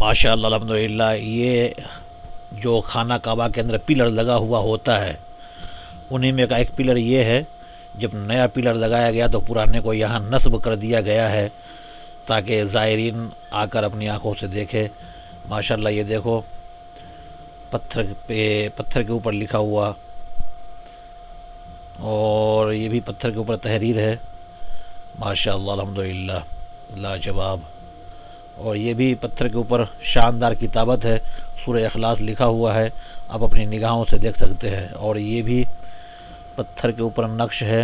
ماشاء اللہ الحمدللہ۔ یہ جو خانہ کعبہ کے اندر پلر لگا ہوا ہوتا ہے، انہیں میں کا ایک پلر یہ ہے، جب نیا پلر لگایا گیا تو پرانے کو یہاں نصب کر دیا گیا ہے تاکہ زائرین آ کر اپنی آنکھوں سے دیکھے۔ ماشاءاللہ یہ دیکھو پتھر کے اوپر لکھا ہوا، اور یہ بھی پتھر کے اوپر تحریر ہے۔ ماشاءاللہ الحمدللہ لاجواب۔ اور یہ بھی پتھر کے اوپر شاندار کتابت ہے، سورہ اخلاص لکھا ہوا ہے، آپ اپنی نگاہوں سے دیکھ سکتے ہیں۔ اور یہ بھی پتھر کے اوپر نقش ہے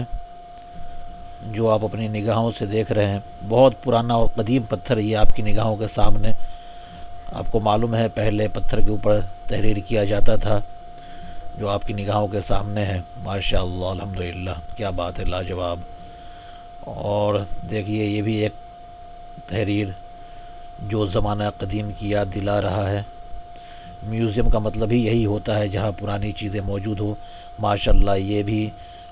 جو آپ اپنی نگاہوں سے دیکھ رہے ہیں۔ بہت پرانا اور قدیم پتھر یہ آپ کی نگاہوں کے سامنے، آپ کو معلوم ہے پہلے پتھر کے اوپر تحریر کیا جاتا تھا، جو آپ کی نگاہوں کے سامنے ہے۔ ماشاءاللہ الحمدللہ کیا بات ہے، لاجواب۔ اور دیکھیے یہ بھی ایک تحریر جو زمانہ قدیم کی یاد دلا رہا ہے۔ میوزیم کا مطلب ہی یہی ہوتا ہے جہاں پرانی چیزیں موجود ہوں۔ ماشاءاللہ یہ بھی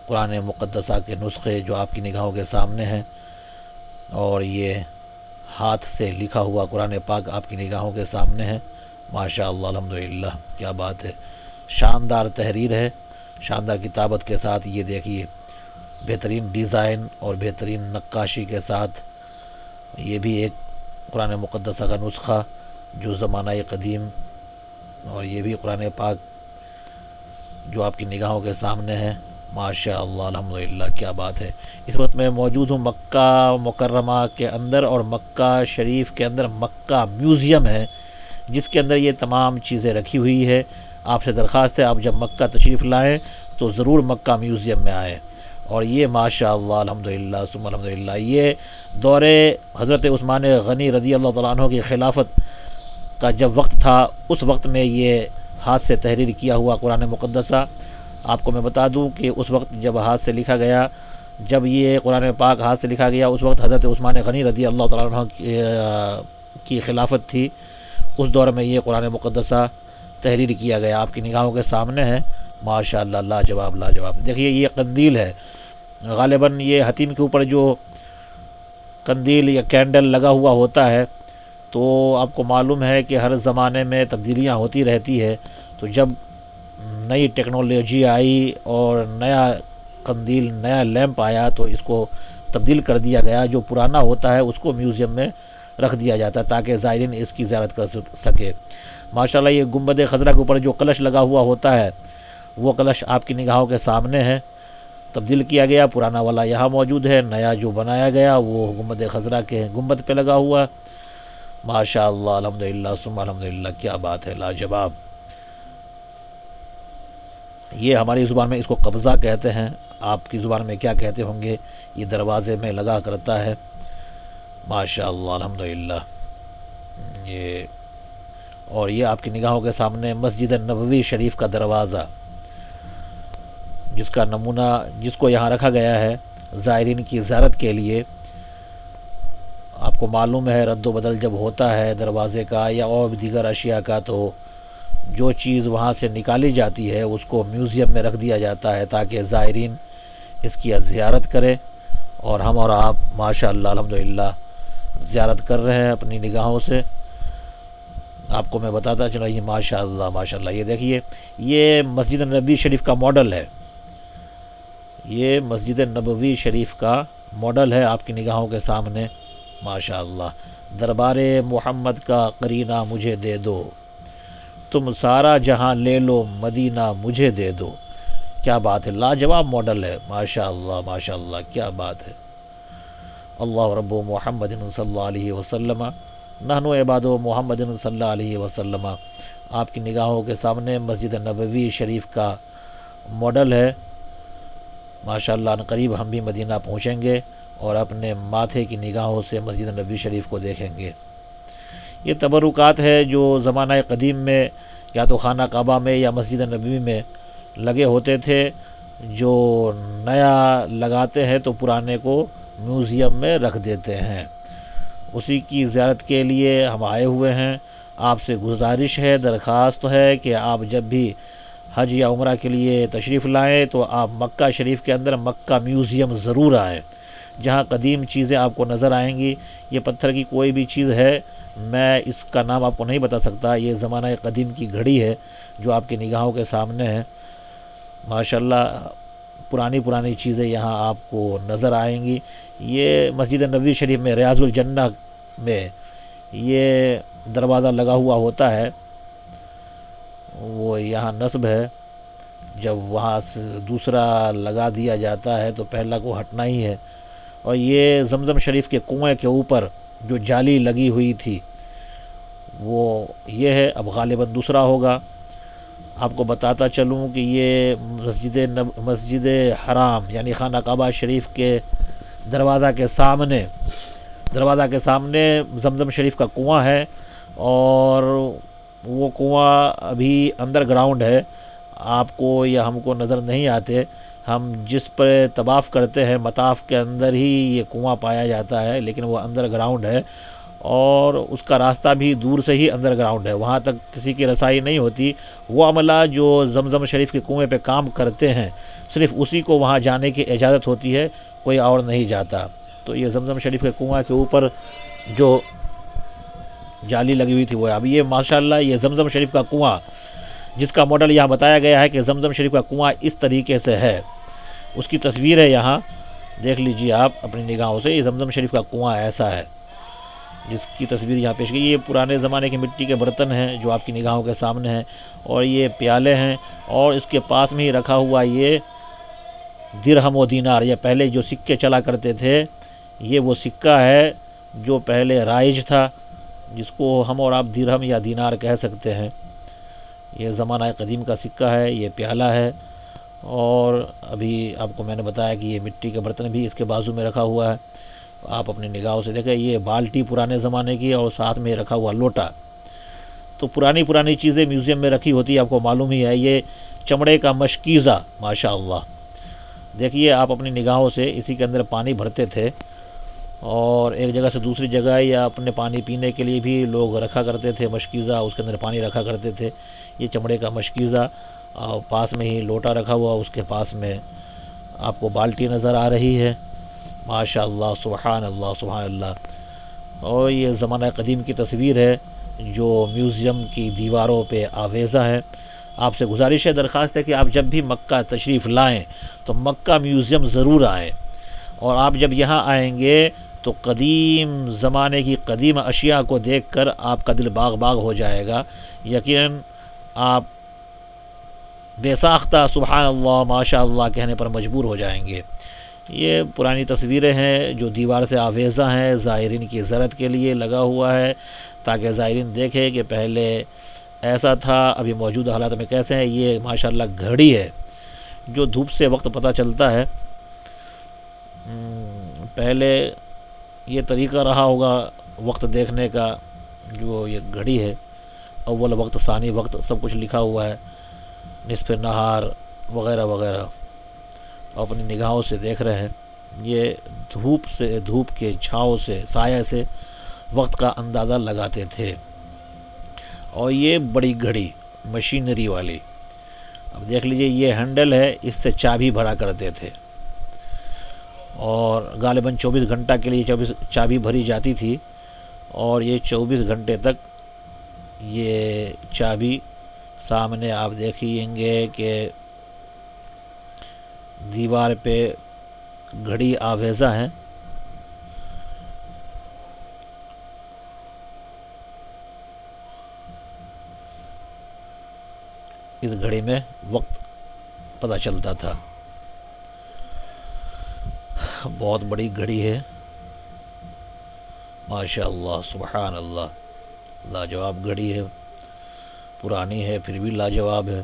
قرآن مقدسہ کے نسخے جو آپ کی نگاہوں کے سامنے ہیں، اور یہ ہاتھ سے لکھا ہوا قرآن پاک آپ کی نگاہوں کے سامنے ہے۔ ماشاءاللہ الحمدللہ کیا بات ہے، شاندار تحریر ہے، شاندار کتابت کے ساتھ۔ یہ دیکھیے بہترین ڈیزائن اور بہترین نقاشی کے ساتھ، یہ بھی ایک قرآن مقدسہ کا نسخہ جو زمانہ قدیم، اور یہ بھی قرآن پاک جو آپ کی نگاہوں کے سامنے ہے۔ ماشاءاللہ الحمدللہ کیا بات ہے۔ اس وقت میں موجود ہوں مکہ مکرمہ کے اندر، اور مکہ شریف کے اندر مکہ میوزیم ہے جس کے اندر یہ تمام چیزیں رکھی ہوئی ہے۔ آپ سے درخواست ہے آپ جب مکہ تشریف لائیں تو ضرور مکہ میوزیم میں آئیں۔ اور یہ ماشاءاللہ الحمدللہ ثم الحمدللہ، یہ دور حضرت عثمان غنی رضی اللہ تعالیٰ عنہ کی خلافت کا جب وقت تھا، اس وقت میں یہ ہاتھ سے تحریر کیا ہوا قرآن مقدسہ۔ آپ کو میں بتا دوں کہ اس وقت جب ہاتھ سے لکھا گیا، جب یہ قرآن پاک ہاتھ سے لکھا گیا، اس وقت حضرت عثمان غنی رضی اللہ تعالیٰ عنہ کی خلافت تھی۔ اس دور میں یہ قرآن مقدسہ تحریر کیا گیا، آپ کی نگاہوں کے سامنے ہے۔ ماشاءاللہ لاجواب لاجواب۔ دیکھیے یہ قندیل ہے، غالباً یہ حتیم کے اوپر جو قندیل یا کینڈل لگا ہوا ہوتا ہے، تو آپ کو معلوم ہے کہ ہر زمانے میں تبدیلیاں ہوتی رہتی ہے۔ تو جب نئی ٹیکنالوجی آئی اور نیا قندیل، نیا لیمپ آیا، تو اس کو تبدیل کر دیا گیا۔ جو پرانا ہوتا ہے اس کو میوزیم میں رکھ دیا جاتا ہے تاکہ زائرین اس کی زیارت کر سکے۔ ماشاءاللہ یہ گنبد خضرا کے اوپر جو کلش لگا ہوا ہوتا ہے، وہ کلش آپ کی نگاہوں کے سامنے ہے۔ تبدیل کیا گیا، پرانا والا یہاں موجود ہے، نیا جو بنایا گیا وہ گنبد خضرا کے گنبد پہ لگا ہوا۔ ماشاءاللہ الحمدللہ ثم الحمدللہ کیا بات ہے، لاجواب۔ یہ ہماری زبان میں اس کو قبضہ کہتے ہیں، آپ کی زبان میں کیا کہتے ہوں گے؟ یہ دروازے میں لگا کرتا ہے۔ ماشاءاللہ الحمدللہ۔ اور یہ آپ کی نگاہوں کے سامنے مسجد نبوی شریف کا دروازہ، جس کا نمونہ، جس کو یہاں رکھا گیا ہے زائرین کی زیارت کے لیے۔ آپ کو معلوم ہے رد و بدل جب ہوتا ہے دروازے کا یا اور دیگر اشیاء کا، تو جو چیز وہاں سے نکالی جاتی ہے اس کو میوزیم میں رکھ دیا جاتا ہے تاکہ زائرین اس کی زیارت کرے۔ اور ہم اور آپ ماشاءاللہ الحمدللہ زیارت کر رہے ہیں اپنی نگاہوں سے۔ آپ کو میں بتاتا چلا، یہ ماشاءاللہ ماشاءاللہ، یہ دیکھیے یہ مسجد نبوی شریف کا ماڈل ہے، یہ مسجد نبوی شریف کا ماڈل ہے آپ کی نگاہوں کے سامنے۔ ماشاءاللہ۔ دربار محمد کا قرینہ مجھے دے دو، تم سارا جہاں لے لو مدینہ مجھے دے دو۔ کیا بات ہے، لاجواب ماڈل ہے۔ ماشاءاللہ ماشاءاللہ کیا بات ہے۔ اللہ رب محمد صلی اللہ علیہ وسلم، نحن عباد محمد صلی اللہ علیہ وسلم۔ آپ کی نگاہوں کے سامنے مسجد نبوی شریف کا ماڈل ہے۔ ماشاءاللہ ان قریب ہم بھی مدینہ پہنچیں گے اور اپنے ماتھے کی نگاہوں سے مسجد نبوی شریف کو دیکھیں گے۔ یہ تبرکات ہے جو زمانہ قدیم میں یا تو خانہ کعبہ میں یا مسجد نبوی میں لگے ہوتے تھے، جو نیا لگاتے ہیں تو پرانے کو میوزیم میں رکھ دیتے ہیں۔ اسی کی زیارت کے لیے ہم آئے ہوئے ہیں۔ آپ سے گزارش ہے، درخواست ہے کہ آپ جب بھی حج یا عمرہ کے لیے تشریف لائیں تو آپ مکہ شریف کے اندر مکہ میوزیم ضرور آئیں، جہاں قدیم چیزیں آپ کو نظر آئیں گی۔ یہ پتھر کی کوئی بھی چیز ہے میں اس کا نام آپ کو نہیں بتا سکتا. یہ زمانہ قدیم کی گھڑی ہے جو آپ کی نگاہوں کے سامنے ہے. ماشاءاللہ پرانی چیزیں یہاں آپ کو نظر آئیں گی. یہ مسجد نبوی شریف میں ریاض الجنہ میں یہ دروازہ لگا ہوا ہوتا ہے، وہ یہاں نصب ہے. جب وہاں سے دوسرا لگا دیا جاتا ہے تو پہلا کو ہٹنا ہی ہے. اور یہ زمزم شریف کے کنویں کے اوپر جو جالی لگی ہوئی تھی وہ یہ ہے. اب غالباً دوسرا ہوگا. آپ کو بتاتا چلوں کہ یہ مسجد حرام یعنی خانہ کعبہ شریف کے دروازہ کے سامنے زمزم شریف کا کنواں ہے، اور وہ کنواں ابھی انڈر گراؤنڈ ہے. آپ کو یا ہم کو نظر نہیں آتے. ہم جس پر طواف کرتے ہیں مطاف کے اندر ہی یہ کنواں پایا جاتا ہے، لیکن وہ انڈر گراؤنڈ ہے، اور اس کا راستہ بھی دور سے ہی انڈر گراؤنڈ ہے. وہاں تک کسی کی رسائی نہیں ہوتی. وہ عملہ جو زمزم شریف کے کنویں پہ کام کرتے ہیں صرف اسی کو وہاں جانے کی اجازت ہوتی ہے، کوئی اور نہیں جاتا. تو یہ زمزم شریف کے کنواں کے اوپر جو جالی لگی ہوئی تھی وہ اب یہ ماشاءاللہ یہ زمزم شریف کا کنواں جس کا ماڈل یہاں بتایا گیا ہے کہ زمزم شریف کا کنواں اس طریقے سے ہے. اس کی تصویر ہے یہاں، دیکھ لیجئے آپ اپنی نگاہوں سے. یہ زمزم شریف کا کنواں ایسا ہے جس کی تصویر یہاں پیش کی. یہ پرانے زمانے کے مٹی کے برتن ہیں جو آپ کی نگاہوں کے سامنے ہیں، اور یہ پیالے ہیں. اور اس کے پاس میں ہی رکھا ہوا یہ درہم و دینار، یہ پہلے جو سکے چلا کرتے تھے یہ وہ سکہ ہے جو پہلے رائج تھا، جس کو ہم اور آپ درہم یا دینار کہہ سکتے ہیں. یہ زمانہ قدیم کا سکہ ہے. یہ پیالہ ہے. اور ابھی آپ کو میں نے بتایا کہ یہ مٹی کے برتن بھی اس کے بازو میں رکھا ہوا ہے. آپ اپنی نگاہوں سے دیکھیں. یہ بالٹی پرانے زمانے کی، اور ساتھ میں رکھا ہوا لوٹا. تو پرانی چیزیں میوزیم میں رکھی ہوتی ہے، آپ کو معلوم ہی ہے. یہ چمڑے کا مشکیزہ ماشاءاللہ دیکھیے آپ اپنی نگاہوں سے. اسی کے اندر پانی بھرتے تھے، اور ایک جگہ سے دوسری جگہ یا اپنے پانی پینے کے لیے بھی لوگ رکھا کرتے تھے مشکیزہ. اس کے اندر پانی رکھا کرتے تھے. یہ چمڑے کا مشکیزہ، اور پاس میں ہی لوٹا رکھا ہوا. اس کے پاس میں آپ کو بالٹی نظر آ رہی ہے. ماشاءاللہ سبحان اللہ سبحان اللہ. اور یہ زمانہ قدیم کی تصویر ہے جو میوزیم کی دیواروں پہ آویزہ ہے. آپ سے گزارش ہے، درخواست ہے کہ آپ جب بھی مکہ تشریف لائیں تو مکہ میوزیم ضرور آئیں. اور آپ جب یہاں آئیں گے تو قدیم زمانے کی قدیم اشیاء کو دیکھ کر آپ کا دل باغ باغ ہو جائے گا. یقیناً آپ بے ساختہ سبحان اللہ ماشاء اللہ کہنے پر مجبور ہو جائیں گے. یہ پرانی تصویریں ہیں جو دیوار سے آویزہ ہیں، زائرین کی زیارت کے لیے لگا ہوا ہے تاکہ زائرین دیکھے کہ پہلے ایسا تھا، ابھی موجودہ حالات میں کیسے ہیں. یہ ماشاءاللہ گھڑی ہے جو دھوپ سے وقت پتہ چلتا ہے. پہلے یہ طریقہ رہا ہوگا وقت دیکھنے کا، جو یہ گھڑی ہے اول وقت ثانی وقت سب کچھ لکھا ہوا ہے، نصف نہار وغیرہ وغیرہ. اپنی نگاہوں سے دیکھ رہے ہیں. یہ دھوپ کے چھاؤں سے سایہ سے وقت کا اندازہ لگاتے تھے. اور یہ بڑی گھڑی مشینری والی، اب دیکھ لیجئے یہ ہینڈل ہے، اس سے چابی بھرا کرتے تھے، اور غالباً 24 گھنٹہ کے لیے چابی بھری جاتی تھی. اور یہ 24 گھنٹے تک یہ چابی سامنے آپ دیکھیں گے کہ دیوار پہ گھڑی آویزہ ہیں. اس گھڑی میں وقت پتہ چلتا تھا. بہت بڑی گھڑی ہے ماشاءاللہ سبحان اللہ. لاجواب گھڑی ہے، پرانی ہے پھر بھی لاجواب ہے.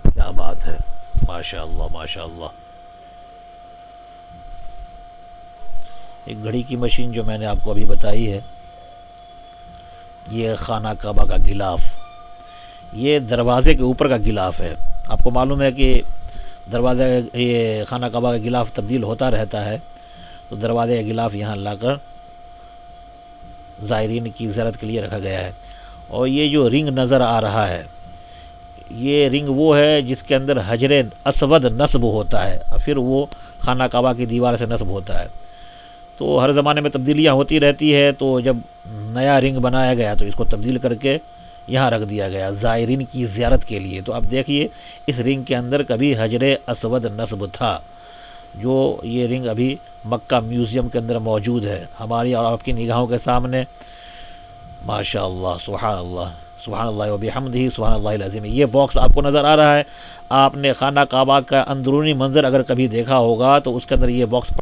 کیا بات ہے ماشاءاللہ ماشاءاللہ. ایک گھڑی کی مشین جو میں نے آپ کو ابھی بتائی ہے، یہ خانہ کعبہ کا غلاف. یہ دروازے کے اوپر کا غلاف ہے. آپ کو معلوم ہے کہ دروازہ یہ خانہ کعبہ کا غلاف تبدیل ہوتا رہتا ہے، تو دروازے کا غلاف یہاں لا کر زائرین کی زیارت کے لیے رکھا گیا ہے. اور یہ جو رنگ نظر آ رہا ہے، یہ رنگ وہ ہے جس کے اندر حجر اسود نصب ہوتا ہے، اور پھر وہ خانہ کعبہ کی دیوار سے نصب ہوتا ہے. تو ہر زمانے میں تبدیلیاں ہوتی رہتی ہے، تو جب نیا رنگ بنایا گیا تو اس کو تبدیل کر کے یہاں رکھ دیا گیا زائرین کی زیارت کے لیے۔ تو اب دیکھیے اس رنگ کے اندر کبھی حجر اسود نصب تھا، جو یہ رنگ ابھی مکہ میوزیم کے اندر موجود ہے ہماری اور آپ کی نگاہوں کے سامنے۔ ماشاء اللہ، سبحان اللہ، سبحان اللہ و بحمدہ، سبحان اللہ العظیم۔ یہ باکس آپ کو نظر آ رہا ہے، آپ نے خانہ کعبہ کا اندرونی منظر اگر کبھی دیکھا ہوگا تو اس کے اندر یہ باکس